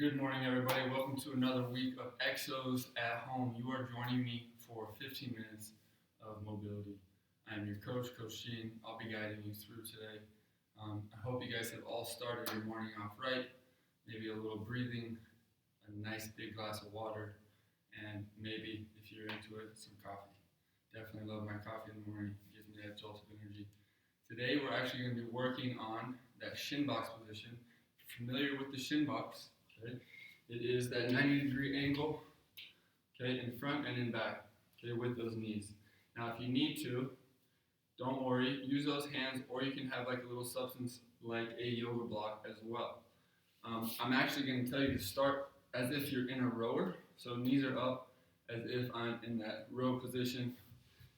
Good morning, everybody. Welcome to another week of EXOS at home. You are joining me for 15 minutes of mobility. I am your coach, Coach Shin. I'll be guiding you through today. I hope you guys have all started your morning off right. Maybe a little breathing, a nice big glass of water, and maybe, if you're into it, some coffee. Definitely love my coffee in the morning. It gives me that jolt of energy. Today, we're actually going to be working on that Shin Box position. If you're familiar with the Shin Box, okay, it is that 90-degree angle, okay, in front and in back, okay, with those knees. Now, if you need to, don't worry, use those hands, or you can have like a little substance like a yoga block as well. I'm actually going to tell you to start as if you're in a rower, so knees are up as if I'm in that row position,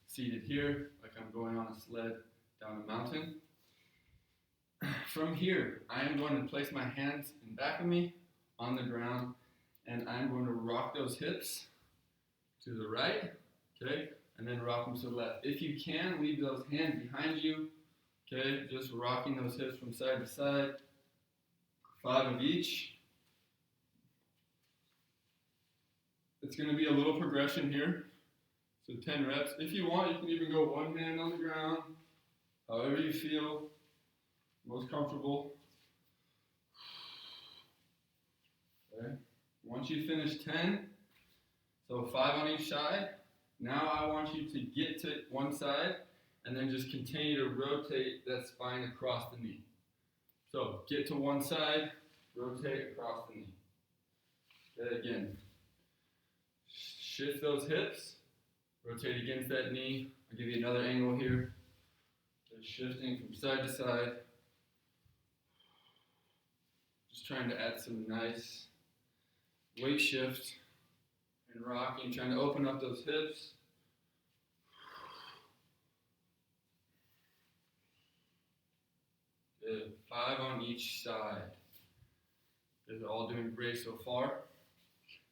seated here, like I'm going on a sled down a mountain. From here, I am going to place my hands in back of me on the ground, and I'm going to rock those hips to the right, okay, and then rock them to the left. If you can, leave those hands behind you, okay, just rocking those hips from side to side, 5 of each. It's going to be a little progression here, so 10 reps. If you want, you can even go one hand on the ground, however you feel most comfortable. Okay. Once you finish 10, so 5 on each side, now I want you to get to one side and then just continue to rotate that spine across the knee. So get to one side, rotate across the knee. Okay, again, shift those hips, rotate against that knee. I'll give you another angle here. Just shifting from side to side. Just trying to add some nice weight shift and rocking, trying to open up those hips. Good. 5 on each side. You guys are all doing great so far.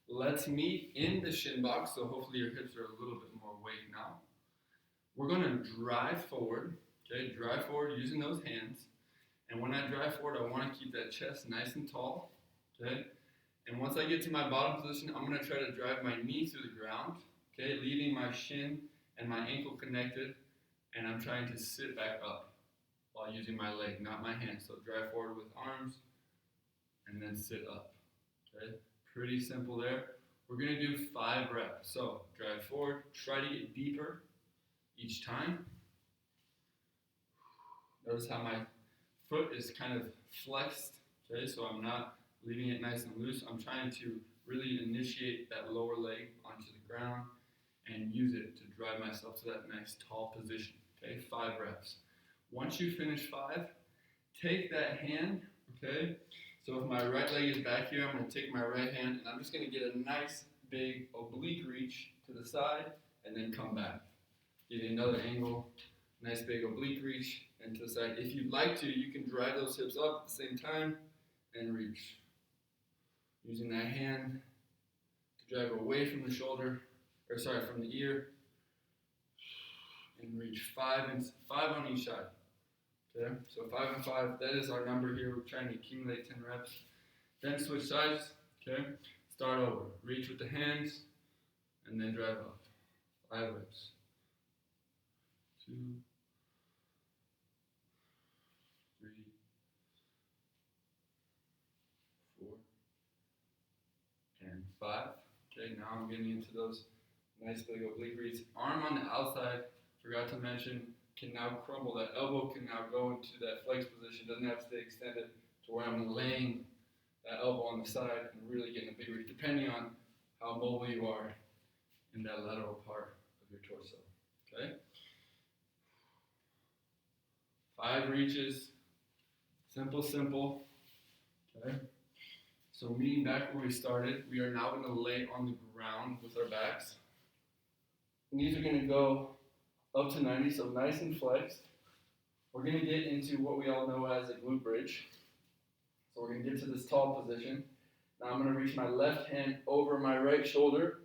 Let's meet in the Shin Box, so hopefully your hips are a little bit more weight now. We're going to drive forward, okay? Drive forward using those hands. And when I drive forward, I want to keep that chest nice and tall, okay? And once I get to my bottom position, I'm going to try to drive my knee through the ground, okay, leaving my shin and my ankle connected, and I'm trying to sit back up while using my leg, not my hand. So drive forward with arms, and then sit up, okay? Pretty simple there. We're going to do 5 reps. So drive forward, try to get deeper each time. Notice how my foot is kind of flexed, okay, so I'm not leaving it nice and loose. I'm trying to really initiate that lower leg onto the ground and use it to drive myself to that nice tall position, okay, 5 reps. Once you finish 5, take that hand, okay, so if my right leg is back here, I'm going to take my right hand and I'm just going to get a nice big oblique reach to the side and then come back. Give you another angle, nice big oblique reach and to the side. If you'd like to, you can drive those hips up at the same time and reach. Using that hand to drive away from the shoulder, from the ear, and reach 5 on each side. Okay, so 5 and 5, that is our number here. We're trying to accumulate 10 reps. Then switch sides, okay? Start over. Reach with the hands, and then drive up. 5 reps. 2, 3, 4, and 5. Okay, now I'm getting into those nice big oblique reads. Arm on the outside, forgot to mention, can now crumble. That elbow can now go into that flex position. Doesn't have to stay extended to where I'm laying that elbow on the side and really getting a big reach, depending on how mobile you are in that lateral part of your torso. Okay? 5 reaches. Simple, simple. Okay? So meeting back where we started, we are now going to lay on the ground with our backs. Knees are going to go up to 90, so nice and flexed. We're going to get into what we all know as a glute bridge. So we're going to get to this tall position. Now I'm going to reach my left hand over my right shoulder,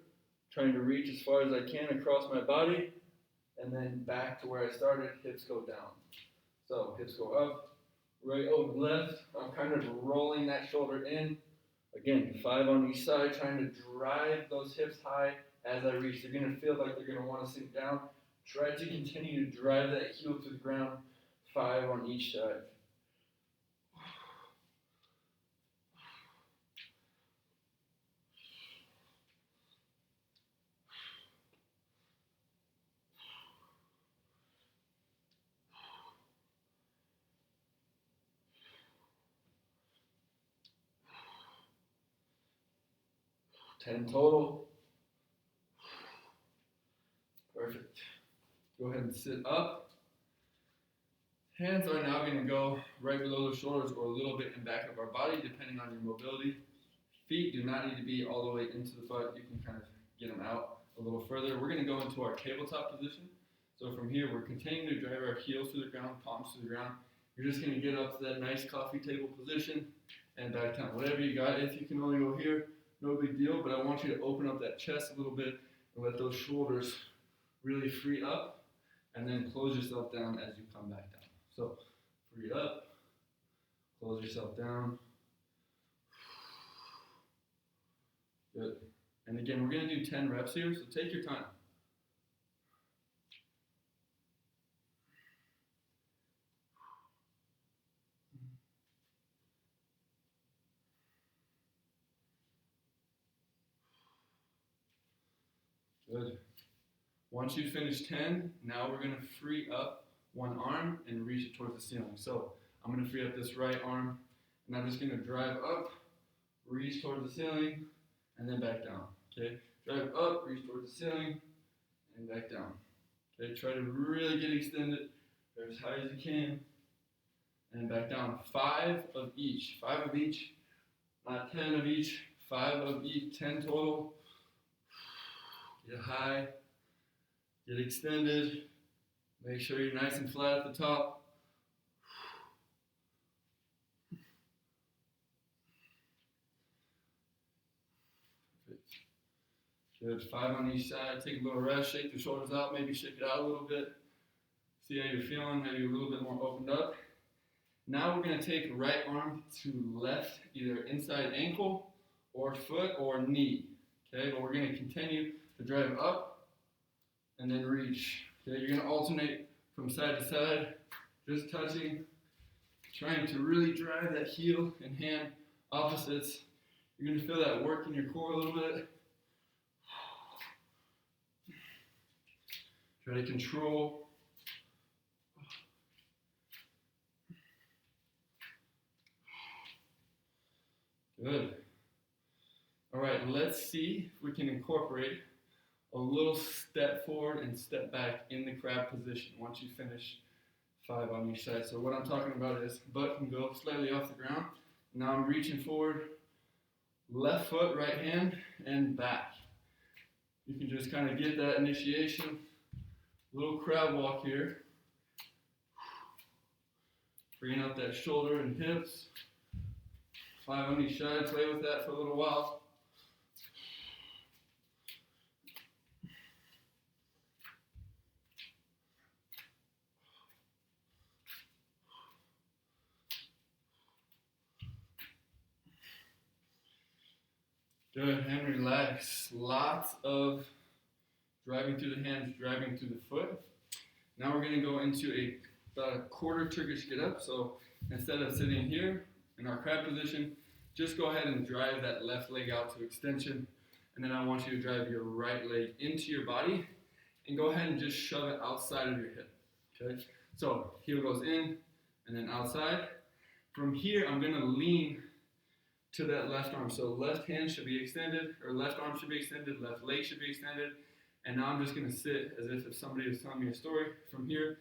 trying to reach as far as I can across my body, and then back to where I started, hips go down. So hips go up, right over left. I'm kind of rolling that shoulder in Again, 5 on each side, trying to drive those hips high as I reach. They're going to feel like they're going to want to sink down. Try to continue to drive that heel to the ground. 5 on each side. Ten total. Perfect. Go ahead and sit up. Hands are now going to go right below the shoulders or a little bit in back of our body, depending on your mobility. Feet do not need to be all the way into the butt. You can kind of get them out a little further. We're going to go into our tabletop position. So from here, we're continuing to drive our heels to the ground, palms to the ground. You're just going to get up to that nice coffee table position and back down. Whatever you got. If you can only go here, no big deal. But I want you to open up that chest a little bit and let those shoulders really free up. And then close yourself down as you come back down. So free up, close yourself down. Good. And again, we're going to do 10 reps here, so take your time. Good. Once you finish 10, now we're going to free up one arm and reach it towards the ceiling. So I'm going to free up this right arm, and I'm just going to drive up, reach towards the ceiling, and then back down. Okay, drive up, reach towards the ceiling, and back down. Okay, try to really get extended, as high as you can, and back down. 5 of each, 5 of each, not 10 of each, 5 of each, 10 total. Get high, get extended. Make sure you're nice and flat at the top. Good. 5 on each side. Take a little rest. Shake the shoulders out. Maybe shake it out a little bit. See how you're feeling. Maybe a little bit more opened up. Now we're going to take right arm to left, either inside ankle or foot or knee. Okay, but we're going to continue to drive up and then reach. Okay, you're going to alternate from side to side, just touching, trying to really drive that heel and hand opposites. You're going to feel that work in your core a little bit. Try to control. Good. All right, let's see if we can incorporate a little step forward and step back in the crab position once you finish 5 on each side. So what I'm talking about is butt can go slightly off the ground. Now I'm reaching forward, left foot, right hand, and back. You can just kind of get that initiation. Little crab walk here. Bringing up that shoulder and hips. 5 on each side. Play with that for a little while. Good, and relax. Lots of driving through the hands, driving through the foot. Now we're going to go into about a quarter Turkish get up. So instead of sitting here in our crab position, just go ahead and drive that left leg out to extension. And then I want you to drive your right leg into your body and go ahead and just shove it outside of your hip. Okay? So heel goes in and then outside. From here, I'm going to lean to that left arm. So left hand should be extended, or left arm should be extended, left leg should be extended. And now I'm just going to sit as if somebody was telling me a story. From here,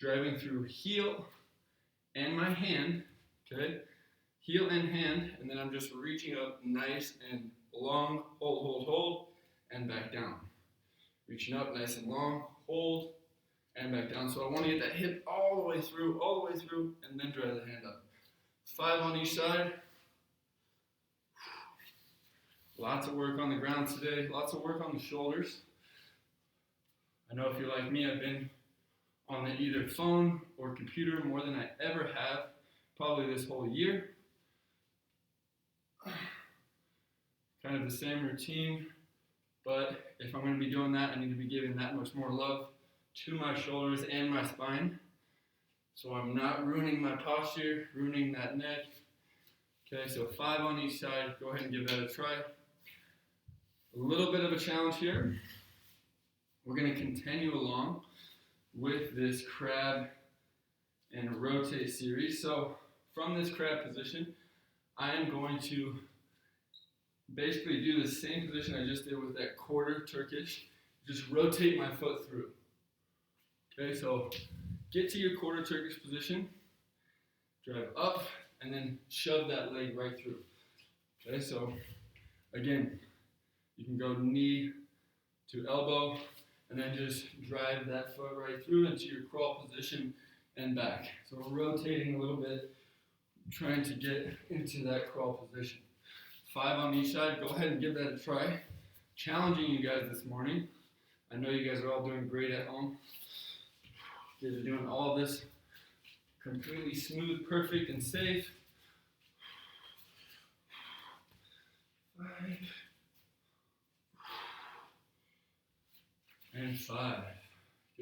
driving through heel and my hand, okay? Heel and hand, and then I'm just reaching up nice and long, hold, and back down. Reaching up nice and long, hold, and back down. So I want to get that hip all the way through, and then drive the hand up. 5 on each side. Lots of work on the ground today, lots of work on the shoulders. I know if you're like me, I've been on the either phone or computer more than I ever have, probably this whole year. kind of the same routine, but if I'm going to be doing that, I need to be giving that much more love to my shoulders and my spine. So I'm not ruining my posture, ruining that neck. Okay, so 5 on each side. Go ahead and give that a try. A little bit of a challenge here. We're going to continue along with this crab and rotate series. So from this crab position, I am going to basically do the same position I just did with that quarter Turkish. Just rotate my foot through. Okay, so get to your quarter Turkish position, drive up, and then shove that leg right through. Okay, so again, you can go knee to elbow, and then just drive that foot right through into your crawl position and back. So we're rotating a little bit, trying to get into that crawl position. 5 on each side. Go ahead and give that a try. Challenging you guys this morning. I know you guys are all doing great at home. You guys are doing all this completely smooth, perfect, and safe. 5 and 5.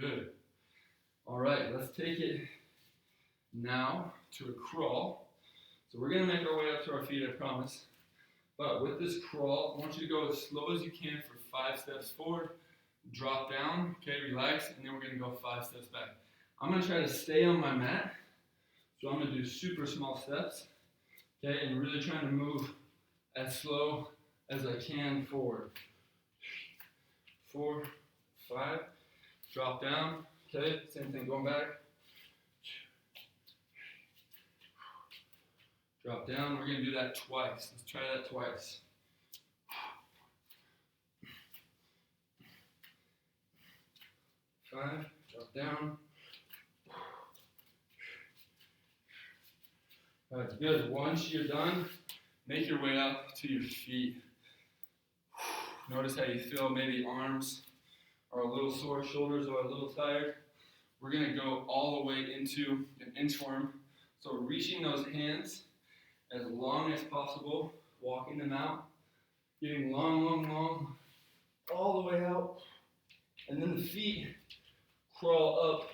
Good. All right, let's take it now to a crawl. So we're going to make our way up to our feet, I promise. But with this crawl, I want you to go as slow as you can for 5 steps forward, drop down, okay, relax, and then we're going to go 5 steps back. I'm going to try to stay on my mat, so I'm going to do super small steps, okay, and really trying to move as slow as I can forward. 4, 5, drop down, okay, same thing, going back. Drop down. We're going to do that twice. Let's try that twice. 5, drop down. All right, good. Once you're done, make your way up to your feet. Notice how you feel. Maybe arms are a little sore, shoulders are a little tired. We're going to go all the way into an inchworm. So reaching those hands as long as possible, walking them out, getting long, long, long, all the way out, and then the feet crawl up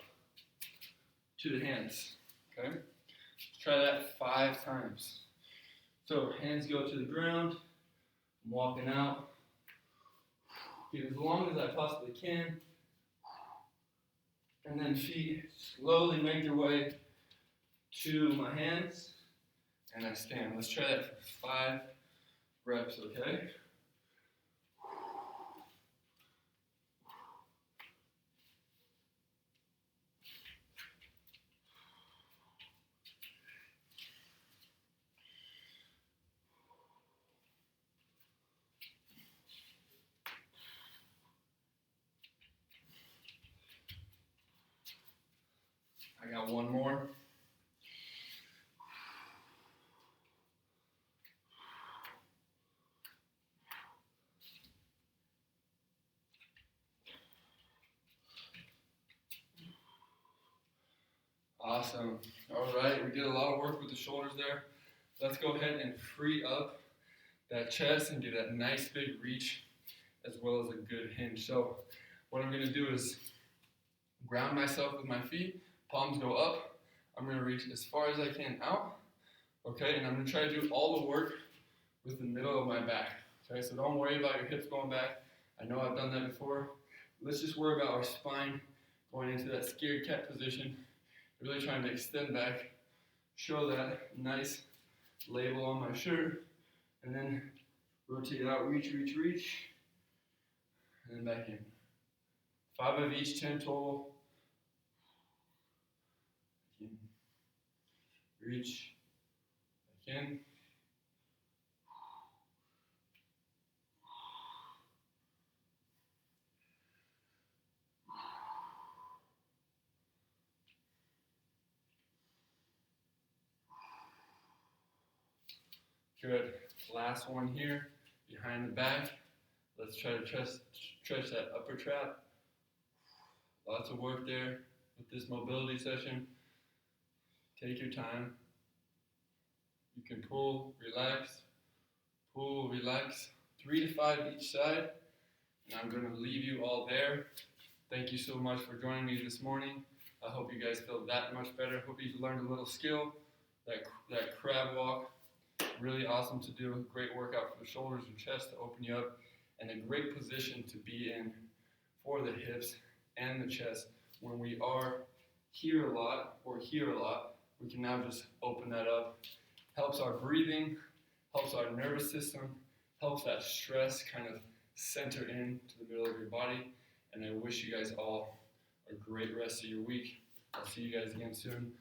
to the hands, okay? Let's try that 5 times. So hands go to the ground, I'm walking out, get as long as I possibly can, and then feet slowly make their way to my hands, and I stand. Let's try that for 5 reps, okay? I got one more. Awesome. All right, we did a lot of work with the shoulders there. Let's go ahead and free up that chest and get that nice big reach as well as a good hinge. So what I'm going to do is ground myself with my feet, palms go up. I'm going to reach as far as I can out, okay, and I'm going to try to do all the work with the middle of my back, okay, so don't worry about your hips going back. I know I've done that before. Let's just worry about our spine going into that scared cat position, really trying to extend back, show that nice label on my shirt, and then rotate out, reach, reach, reach, and then back in. 5 of each, 10 total. Reach, back in. Good. Last one here, behind the back. Let's try to stretch that upper trap. Lots of work there with this mobility session. Take your time. You can pull, relax, 3 to 5 each side, and I'm going to leave you all there. Thank you so much for joining me this morning. I hope you guys feel that much better. Hope you learned a little skill. That crab walk, really awesome to do. Great workout for the shoulders and chest to open you up, and a great position to be in for the hips and the chest. When we are here a lot or here a lot, we can now just open that up. Helps our breathing, helps our nervous system, helps that stress kind of center in to the middle of your body. And I wish you guys all a great rest of your week. I'll see you guys again soon.